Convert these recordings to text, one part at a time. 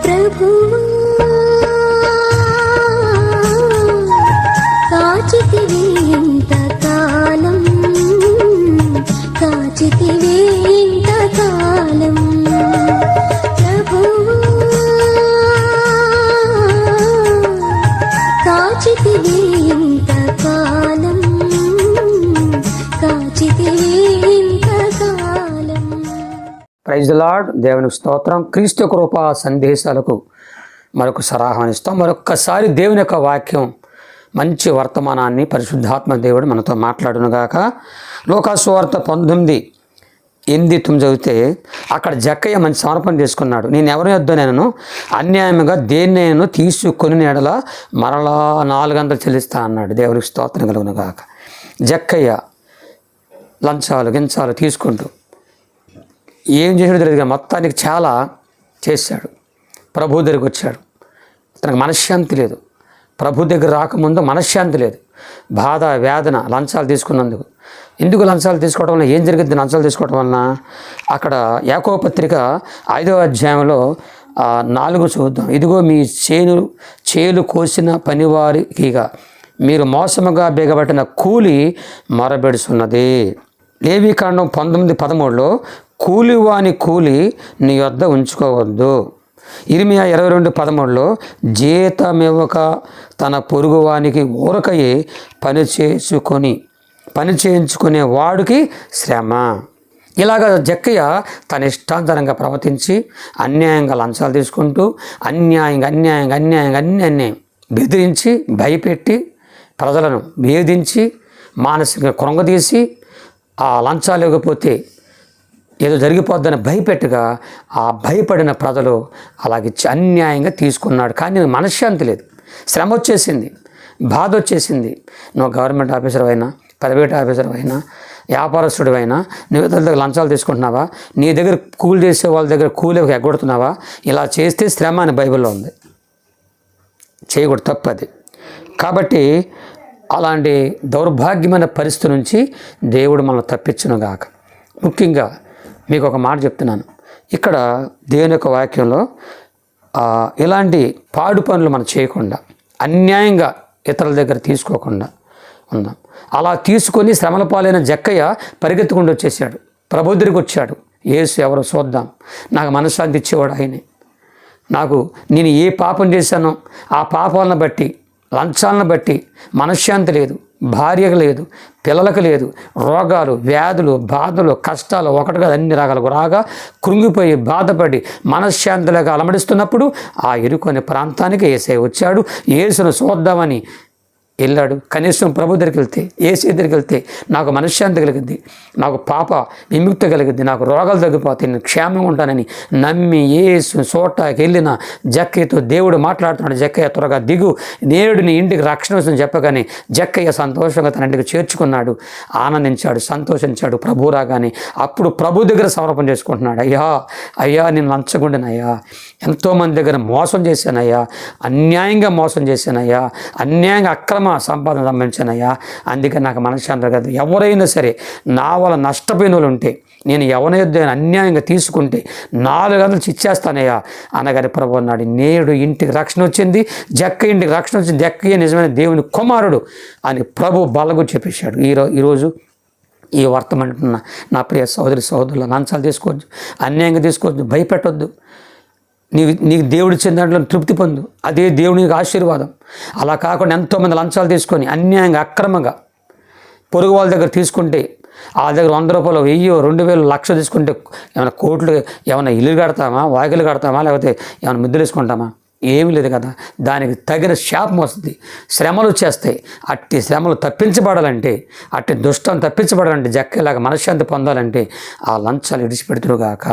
ప్రభువా కాచితివి ఇంతకాలం, కాచితివి ఇంతకాలం. ప్రభువా కాచితివి ఇంతకాలం, కాచితివి ఇంతకాలం. Praise the lord. దేవునికి స్తోత్రం. క్రీస్తు కృపా సందేశాలకు మరొకసారి ఆహ్వానిస్తాం. మరొక్కసారి దేవుని యొక్క వాక్యం మంచి వర్తమానాన్ని పరిశుద్ధాత్మ దేవుడు మనతో మాట్లాడునుగాక. లూకాసు సువార్త 19:8 చదివితే అక్కడ జక్కయ్య మంచి సమర్పణ చేసుకున్నాడు. నేను ఎవరి యొద్ద నేను అన్యాయంగా దేన్నైనా తీసుకొని ఎడల మరలా 400 చెల్లిస్తా అన్నాడు. దేవునికి స్తోత్రం కలుగునుగాక. జక్కయ్య లంచాలు గించాలు తీసుకుంటూ ఏం చేసాడో తెలియదు కానీ మొత్తానికి చాలా చేశాడు. ప్రభు దగ్గరికి వచ్చాడు. తనకు మనశ్శాంతి లేదు. ప్రభు దగ్గర రాకముందు మనశ్శాంతి లేదు. బాధ వేదన లంచాలు తీసుకున్నందుకు. ఎందుకు లంచాలు తీసుకోవడం వల్ల ఏం జరిగింది? లంచాలు తీసుకోవడం వలన అక్కడ యాకోబు పత్రిక 5వ అధ్యాయంలో 4 చూద్దాం. ఇదిగో మీ చేలు కోసిన పనివారికిగా మీరు మోసముగా బిగబట్టిన కూలి మొరబెడుచున్నది. లేవీకాండం 19:13 కూలివాని కూలి నీ వద్ద ఉంచుకోవద్దు. ఇర్మియా 22:13 జీతమివ్వక తన పొరుగువానికి ఊరకయే పని చేయించుకునే వాడికి శ్రమ. ఇలాగ జక్కయ్య తన ఇష్టాంతరంగా ప్రవర్తించి అన్యాయంగా లంచాలు తీసుకుంటూ అన్యాయంగా బెదిరించి భయపెట్టి ప్రజలను వేధించి మానసికంగా కృంగదీసి ఆ లంచాలు ఇవ్వకపోతే ఏదో జరిగిపోద్దని భయపెట్టుగా ఆ భయపడిన ప్రజలు అలాగే అన్యాయంగా తీసుకున్నాడు. కానీ మనశ్శాంతి లేదు. శ్రమ వచ్చేసింది, బాధ వచ్చేసింది. నువ్వు గవర్నమెంట్ ఆఫీసర్ అయినా, ప్రైవేట్ ఆఫీసర్ అయినా, వ్యాపారస్తుడు అయినా నువ్వు ఇతరుల దగ్గర లంచాలు తీసుకుంటున్నావా? నీ దగ్గర కూలి చేసే వాళ్ళ దగ్గర కూలి ఎగ్గొడుతున్నావా? ఇలా చేస్తే శ్రమ అని బైబిల్లో ఉంది. చేయకూడదు, తప్పది. కాబట్టి అలాంటి దౌర్భాగ్యమైన పరిస్థితి నుంచి దేవుడు మనల్ని తప్పించునుగాక. ముఖ్యంగా మీకు ఒక మాట చెప్తున్నాను. ఇక్కడ దేవుని యొక్క వాక్యంలో ఇలాంటి పాడు పనులు మనం చేయకుండా, అన్యాయంగా ఇతరుల దగ్గర తీసుకోకుండా ఉందాం. అలా తీసుకొని శ్రమల పాలైన జక్కయ్య పరిగెత్తుకుంటూ వచ్చేసాడు. ప్రభు దగ్గరికి వచ్చాడు. యేసు ఎవరో చూద్దాం, నాకు మనశ్శాంతి ఇచ్చేవాడు ఆయనే. నేను ఏ పాపం చేశానో ఆ పాపాలను బట్టి, లంచాలను బట్టి మనశ్శాంతి లేదు, భార్యకు లేదు, పిల్లలకు లేదు, రోగాలు, వ్యాధులు, బాధలు, కష్టాలు ఒకటిగా అన్ని రకాలకు రాగా కృంగిపోయి బాధపడి మనశ్శాంతిలోకి అలమడిస్తున్నప్పుడు ఆ ఇరుకొని ప్రాంతానికి యేసయ్య వచ్చాడు. యేసును చూద్దామని వెళ్ళాడు. కనీసం ప్రభు దగ్గరికి వెళ్తే, యేసు దగ్గరికి వెళ్తే నాకు మనశ్శాంతి కలిగింది, నాకు పాప విముక్తి కలిగింది, నాకు రోగాలు తగ్గిపోతాయి, నేను క్షేమంగా ఉంటానని నమ్మి యేసు చోటకి వెళ్ళిన జక్కయ్యతో దేవుడు మాట్లాడుతున్నాడు. జక్కయ్య త్వరగా దిగు, నేడు నీ ఇంటికి రక్షణ వస్తుందని చెప్పగానే జక్కయ్య సంతోషంగా తన ఇంటికి చేర్చుకున్నాడు. ఆనందించాడు, సంతోషించాడు. ప్రభు రాగానే అప్పుడు ప్రభు దగ్గర సమర్పణ చేసుకుంటున్నాడు. అయ్యా నేను లంచగొండినయ్యా, ఎంతోమంది దగ్గర మోసం చేశానయ్యా, అన్యాయంగా మోసం చేశానయ్యా, అన్యాయంగా అక్రమ సంపాదన సంబంధించానయ్యా, అందుకే నాకు మనశ్శాంతి కాదు. ఎవరైనా సరే నా వల్ల నష్టపోయిన వాళ్ళు ఉంటే, నేను ఎవరైనా అన్యాయంగా తీసుకుంటే 400 ఇచ్చేస్తానయ్యా అనగానే ప్రభు అన్నాడు. నేడు ఇంటికి రక్షణ వచ్చింది, జక్క ఇంటికి రక్షణ వచ్చింది, జక్కయ్య నిజమైన దేవుని కుమారుడు అని ప్రభు బలగు చెప్పేశాడు. ఈరోజు ఈ వర్తమానం నా ప్రియ సహోదరులు, లంచాలు తీసుకోవద్దు, అన్యాయంగా తీసుకోవద్దు, భయపెట్టొద్దు. నీకు దేవుడు ఇచ్చిన దాంట్లో తృప్తి పొందు, అదే దేవునికి ఆశీర్వాదం. అలా కాకుండా ఎంతోమంది లంచాలు తీసుకొని అన్యాయంగా అక్రమంగా పొరుగు వాళ్ళ దగ్గర తీసుకుంటే, ఆ దగ్గర 100 రూపాయలు, 1000, 2000, 1,00,000 తీసుకుంటే ఏమైనా కోట్లు, ఏమైనా ఇల్లు కడతామా, వాకిలు కడతామా, లేకపోతే ఏమైనా ముద్దులు వేసుకుంటామా? ఏమీ లేదు కదా. దానికి తగిన శాపం వస్తుంది, శ్రమలు వచ్చేస్తాయి. అట్టి శ్రమలు తప్పించబడాలంటే, అట్టి దుష్టం తప్పించబడాలంటే, జక్కలాగా మనశ్శాంతి పొందాలంటే ఆ లంచాలు విడిచిపెడుతురుగాక.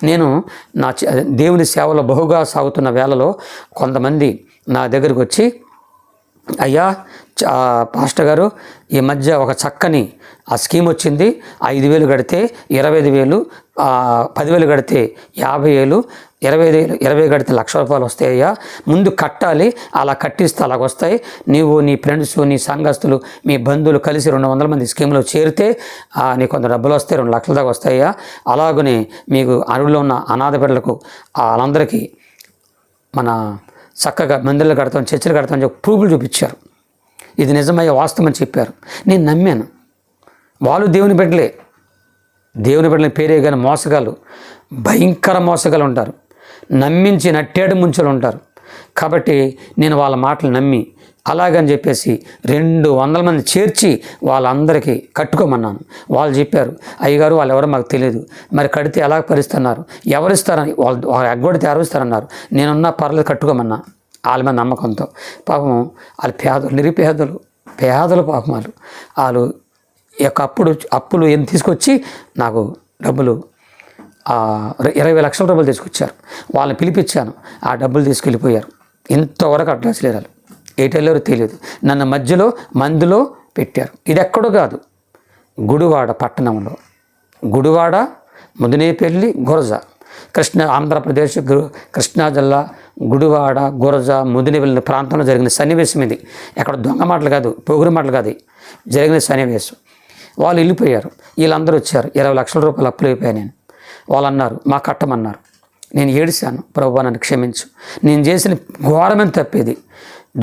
నేను నా దేవుని సేవలో బహుగా సాగుతున్న వేళలో కొంతమంది నా దగ్గరికి వచ్చి, అయ్యా పాస్టర్ గారు, ఈ మధ్య ఒక చక్కని స్కీమ్ వచ్చింది, 5,000 కడితే 25,000, 10,000 కడితే 50,000, 20 కడితే 1,00,000 రూపాయలు వస్తాయ్యా, ముందు కట్టాలి, అలా కట్టిస్తే అలాగ వస్తాయి. నీవు నీ ఫ్రెండ్స్, నీ సంఘస్థులు, మీ బంధువులు కలిసి 200 మంది స్కీమ్లో చేరితే నీకు కొంత డబ్బులు వస్తాయి, 2 లక్షల దాకా వస్తాయ్యా. అలాగనే మీకు అరువులో ఉన్న అనాథ బిడ్డలకు వాళ్ళందరికీ మన చక్కగా మందిరాలు కడతాం, చర్చలు కడతాం అని చెప్పి ప్రూఫ్లు చూపించారు. ఇది నిజమయ్యే వాస్తవం అని చెప్పారు. నేను నమ్మాను. వాళ్ళు దేవుని బిడ్డలే, దేవుని బిడ్డలని పేరే కానీ మోసగాళ్ళు, భయంకర మోసగాళ్ళు ఉంటారు, నమ్మించి నట్టేడు ముంచులు ఉంటారు. కాబట్టి నేను వాళ్ళ మాటలు నమ్మి అలాగని చెప్పేసి 200 మంది చేర్చి వాళ్ళందరికీ కట్టుకోమన్నాను. వాళ్ళు చెప్పారు, అయ్యగారు వాళ్ళు ఎవరో మాకు తెలియదు, మరి కడితే ఎలా పరిస్తున్నారు, ఎవరిస్తారని వాళ్ళు ఎగ్గొడితే ఎవరిస్తారన్నారు. నేనున్నా పర్లేదు కట్టుకోమన్నా వాళ్ళ మీద నమ్మకంతో. పాపం వాళ్ళు పేదలు, పేదలు పాపం వాళ్ళు యొక్క అప్పులు ఏం తీసుకొచ్చి నాకు డబ్బులు 20 లక్షల రూపాయలు తీసుకొచ్చారు. వాళ్ళని పిలిపించాను, ఆ డబ్బులు తీసుకెళ్ళిపోయారు. ఇంతవరకు అడ్రస్ లేరు, వాళ్ళు ఎటు వెళ్ళారో తెలియదు. నన్ను మధ్యలో మందులో పెట్టారు. ఇది ఎక్కడో కాదు, గుడివాడ పట్టణంలో, గుడివాడ, ముదినేపల్లి, గురజ, ఆంధ్రప్రదేశ్ కృష్ణా జిల్లా గుడివాడ, గురజ, ముదినేపల్లి ప్రాంతంలో జరిగిన సన్నివేశం ఇది. ఎక్కడ దొంగ మాటలు కాదు, పొగురు మాటలు కాదు, జరిగిన సన్నివేశం. వాళ్ళు వెళ్ళిపోయారు. వీళ్ళందరూ వచ్చారు. 20 లక్షల రూపాయలు అప్పులు అయిపోయాను నేను. వాళ్ళు అన్నారు, మా కట్టమన్నారు. నేను ఏడిశాను, ప్రభువా నన్ను క్షమించు, నేను చేసిన ఘోరమైన తప్పేది,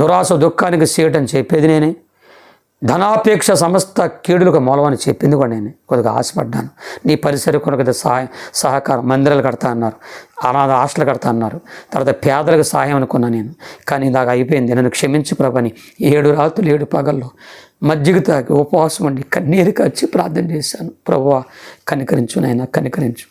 దురాశ దుఃఖానికి చేయటం చెప్పేది నేనే, ధనాపేక్ష సమస్త కీడులకు మూలమని చెప్పింది కూడా నేనే. కొద్దిగా ఆశపడ్డాను. నీ పరిసర కొరకు సహకారం, మందిరాలు కడతా అన్నారు, అనాథ హాస్టల్ కడతా అన్నారు, తర్వాత పేదలకు సహాయం అనుకున్నా నేను. కానీ ఇలాగ అయిపోయింది, నన్ను క్షమించు ప్రభుని 7 రాత్రులు 7 పగళ్ళు మజ్జిగ తాగి ఉపవాసం ఉండి కన్నీరు కాచి ప్రార్థన చేశాను. ప్రభువా కనికరించు నాయనా, కనికరించు,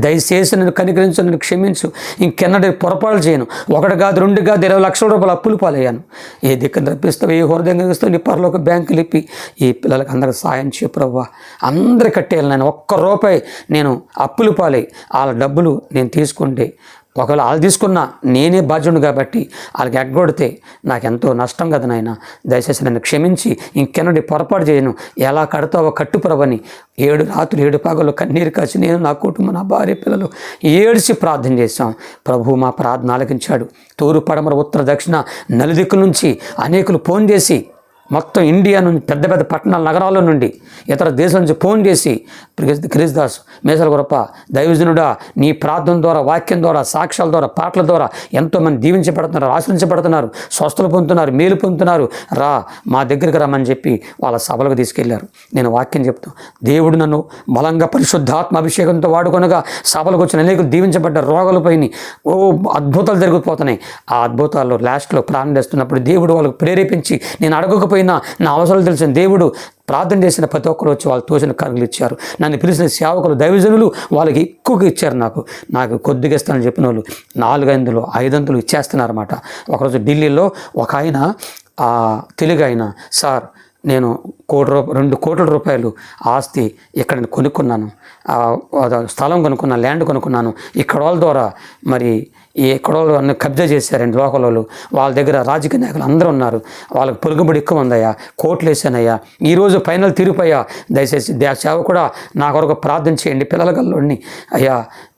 దయచేసి నన్ను కనికరించు, నన్ను క్షమించు, ఇంకెన్నడూ పొరపాటు చేయను. 1 కాదు 2 కాదు 20 లక్షల రూపాయలు అప్పులు పాలయ్యాను. ఏ దిక్కును రప్పిస్తావు, ఏ హృదయం ఇస్తావు, నీ పరలోక బ్యాంకులు ఇప్పి ఈ పిల్లలకి అందరికి సాయం చేయ ప్రభువా, అందరు కట్టేయాలి. నేను 1 రూపాయి నేను అప్పులు పాలై వాళ్ళ డబ్బులు నేను తీసుకుంటే, ఒకవేళ వాళ్ళు తీసుకున్నా నేనే బాధ్యుడు కాబట్టి వాళ్ళకి ఎగ్గొడితే నాకెంతో నష్టం కదా నాయన. దయచేసి నన్ను క్షమించి ఇంకెన్నడూ పొరపాటు చేయను. ఎలా కడతావో కట్టు ప్రభుని 7 రాత్రులు 7 పగలు కన్నీరు కాచి నేను, నా కుటుంబం, నా భార్య, పిల్లలు ఏడ్చి ప్రార్థన చేశాం. ప్రభువు మా ప్రార్థన ఆలకించాడు. తూర్పు పడమర ఉత్తర దక్షిణ నలుదిక్కుల నుంచి అనేకులు ఫోన్ చేసి, మొత్తం ఇండియా నుంచి పెద్ద పెద్ద పట్టణాల నగరాల నుండి ఇతర దేశాల నుంచి ఫోన్ చేసి, క్రిస్దాస్ మేసల గొప్ప దైవజనుడా, నీ ప్రార్థన ద్వారా, వాక్యం ద్వారా, సాక్ష్యాల ద్వారా, పాటల ద్వారా ఎంతోమంది దీవించబడుతున్నారు, ఆశ్రయించబడుతున్నారు, స్వస్థలు పొందుతున్నారు, మేలు పొందుతున్నారు, రా మా దగ్గరికి రమ్మని చెప్పి వాళ్ళ సభలకు తీసుకెళ్లారు. నేను వాక్యం చెప్తాను, దేవుడు నన్ను బలంగా పరిశుద్ధాత్మ అభిషేకంతో వాడుకొనగా సభలకు వచ్చిన అనేకులు దీవించబడ్డ, రోగాలు పోయినాయి, అద్భుతాలు జరిగిపోతున్నాయి. ఆ అద్భుతాల్లో లాస్ట్లో ప్రార్థన చేస్తున్నప్పుడు దేవుడు వాళ్ళకు ప్రేరేపించి, నేను అడగకపోయినా నా అవసరాలు తెలిసిన దేవుడు ప్రార్థన చేసిన ప్రతి ఒక్కరు వచ్చి వాళ్ళు తోచిన కనుగలు ఇచ్చారు. నన్ను పిలిచిన సేవకులు, దైవజనులు వాళ్ళకి ఎక్కువగా ఇచ్చారు. నాకు కొద్దిగా ఇస్తానని చెప్పిన వాళ్ళు 400-500 ఇచ్చేస్తున్నారన్నమాట. ఒకరోజు ఢిల్లీలో ఒక ఆయన, తెలుగు ఆయన, సార్ నేను 2 కోట్ల రూపాయలు ఆస్తి ఇక్కడ నేను కొనుక్కున్నాను, స్థలం కొనుక్కున్నాను, ల్యాండ్ కొనుక్కున్నాను, ఇక్కడ వాళ్ళ ద్వారా మరి ఎక్కడ వాళ్ళు కబ్జా చేశారండి లోకల్ వాళ్ళు. వాళ్ళ దగ్గర రాజకీయ నాయకులు అందరూ ఉన్నారు, వాళ్ళకి పొరుగుబడి ఎక్కువ ఉందయ్యా, కోట్లు వేసానయ్యా, ఈరోజు ఫైనల్ తీర్పయ్యా, దయచేసి సేవ కూడా నా కొరకు ప్రార్థన చేయండి, పిల్లల గల్లోని అయ్యా,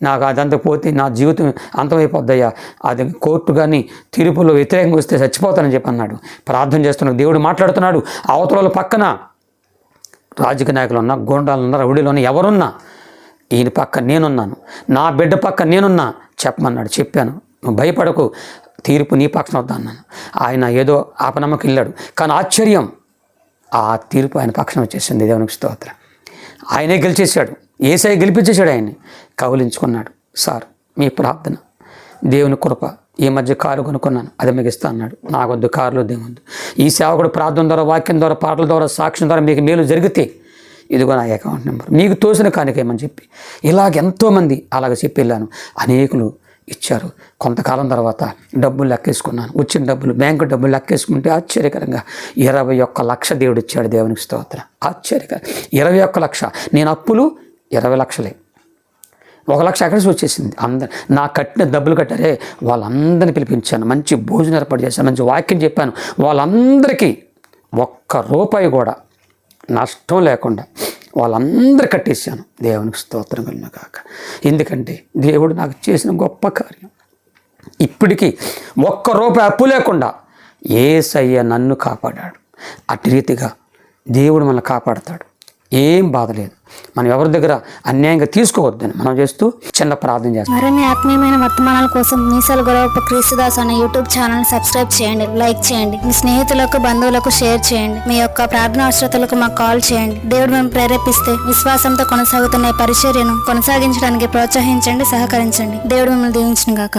నాకు అదంతా పోతే నా జీవితం అంతమైపోద్దయ్యా, అది కోర్టు కానీ తీర్పులో వ్యతిరేకంగా వస్తే చచ్చిపోతానని చెప్పి అన్నాడు. ప్రార్థన చేస్తున్నాడు, దేవుడు మాట్లాడుతున్నాడు. అవతల పక్కన రాజకీయ నాయకులు ఉన్నా, గోండాలు ఉన్నా, రౌడీలు ఉన్నా, ఎవరున్నా ఈయన పక్క నేనున్నాను, నా బిడ్డ పక్క నేనున్నా, చెప్పమన్నాడు. చెప్పాను, నువ్వు భయపడకు, తీర్పు నీ పక్షం వద్దా అన్నాను. ఆయన ఏదో ఆపనమ్మకి వెళ్ళాడు, కానీ ఆశ్చర్యం, ఆ తీర్పు ఆయన పక్షం వచ్చేసింది. దేవునికి స్తోత్రం. ఆయనే గెలిచేశాడు, యేసయ్య గెలిపించేశాడు. ఆయన్ని కౌలించుకున్నాడు. సార్ మీ ప్రార్థన, దేవుని కృప, ఈ మధ్య కారు కొనుక్కున్నాను, అది మీకు ఇస్తా అన్నాడు. నాకొద్దు, కారులో దేవుంది. ఈ సేవకుడు ప్రార్థన ద్వారా, వాక్యం ద్వారా, పాటల ద్వారా, సాక్ష్యం ద్వారా మీకు మేలు జరిగితే ఇదిగో నా అకౌంట్ నెంబర్, మీకు తోసిన కానికేమని చెప్పి ఇలాగ ఎంతోమంది అలాగ చెప్పి వెళ్ళాను. అనేకులు ఇచ్చారు. కొంతకాలం తర్వాత డబ్బులు లెక్కేసుకున్నాను. వచ్చిన డబ్బులు, బ్యాంకు డబ్బులు లెక్కేసుకుంటే ఆశ్చర్యకరంగా 21 లక్ష దేవుడు ఇచ్చాడు. దేవునికి స్తోత్రం. ఆశ్చర్యకరం. 21 లక్ష. నేను అప్పులు 20 లక్షలే. 1 లక్ష ఎక్కడికి వచ్చేసింది. నా కట్టిన డబ్బులు కట్టారే వాళ్ళందరినీ పిలిపించాను, మంచి భోజనం ఏర్పాటు చేశాను, మంచి వాక్యం చెప్పాను. వాళ్ళందరికీ 1 రూపాయి కూడా నష్టం లేకుండా వాళ్ళందరూ కట్టేశాను. దేవునికి స్తోత్రం కలుగును గాక. ఎందుకంటే దేవుడు నాకు చేసిన గొప్ప కార్యం. ఇప్పటికీ 1 రూపాయి అప్పు లేకుండా యేసయ్య నన్ను కాపాడాడు. అట్టి రీతిగా దేవుడు మనల్ని కాపాడతాడు. ఏం బాధ లేదు. మనం ఎవరి దగ్గర అన్యాయంగా తీసుకోవద్దని మనం చేస్తూ చిన్న ప్రార్థన చేస్తాం. మరిన్ని ఆత్మీయమైన వర్తమానాల కోసం మీసాల గొడవపు క్రీస్తుదాస్ అనే యూట్యూబ్ ఛానల్ సబ్స్క్రైబ్ చేయండి, లైక్ చేయండి, మీ స్నేహితులకు బంధువులకు షేర్ చేయండి. మీ యొక్క ప్రార్థన అవసరతలకు మాకు కాల్ చేయండి. దేవుడు మేము ప్రేరేపిస్తే విశ్వాసంతో కొనసాగుతున్న ఈ పరిచర్యను కొనసాగించడానికి ప్రోత్సహించండి, సహకరించండి. దేవుడు మిమ్మల్ని దీవించును గాక.